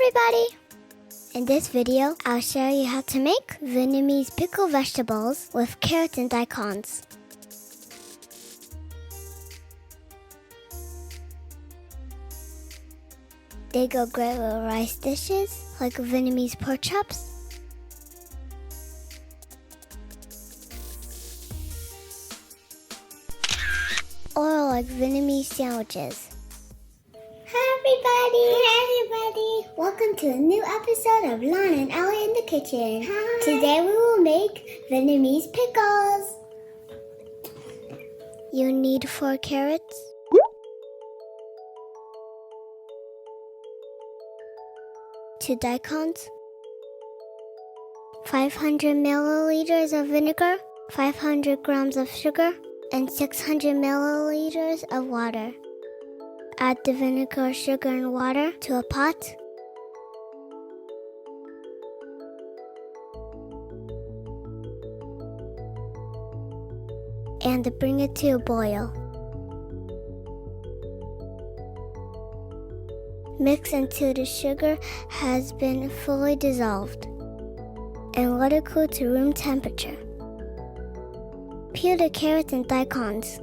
everybody! In this video, I'll show you how to make Vietnamese pickled vegetables with carrots and daikons. They go great with rice dishes like Vietnamese pork chops, or like Vietnamese sandwiches. Hi everybody! Welcome to a new episode of Lana and Ellie in the kitchen. Hi. Today we will make Vietnamese pickles. You need 4 carrots, 2 daikons, 500 milliliters of vinegar, 500 grams of sugar, and 600 milliliters of water. Add the vinegar, sugar, and water to a pot. And bring it to a boil. Mix until the sugar has been fully dissolved. And let it cool to room temperature. Peel the carrots and daikons.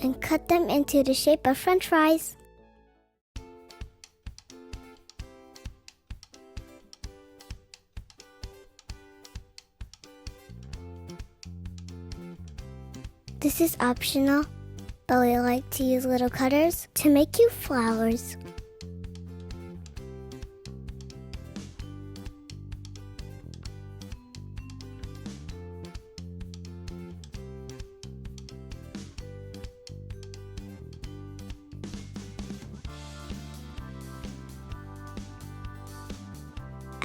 And cut them into the shape of French fries. This is optional, but we like to use little cutters to make you flowers.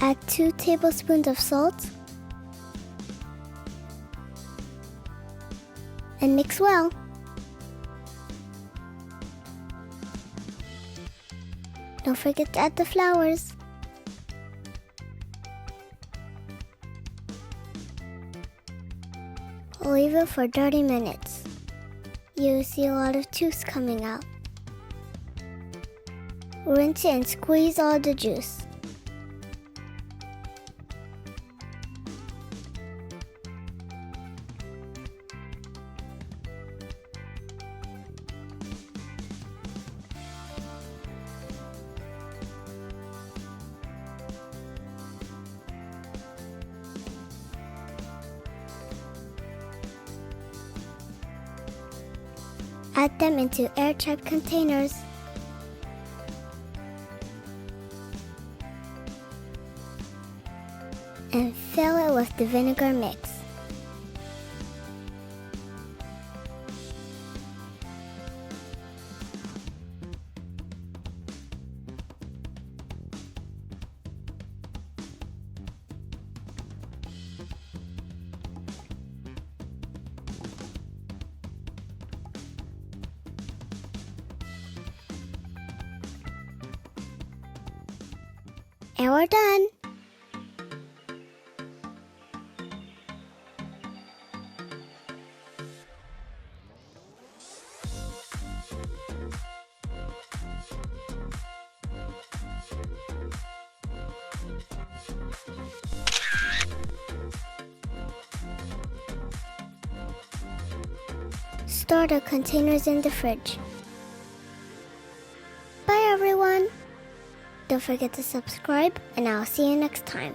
Add 2 tablespoons of salt and mix well. Don't forget to add the flowers. Leave it for 30 minutes. You'll see a lot of juice coming out. Rinse it and squeeze all the juice. Add them into airtight containers. And fill it with the vinegar mix. And we're done. Store the containers in the fridge. Bye everyone. Don't forget to subscribe, and I'll see you next time.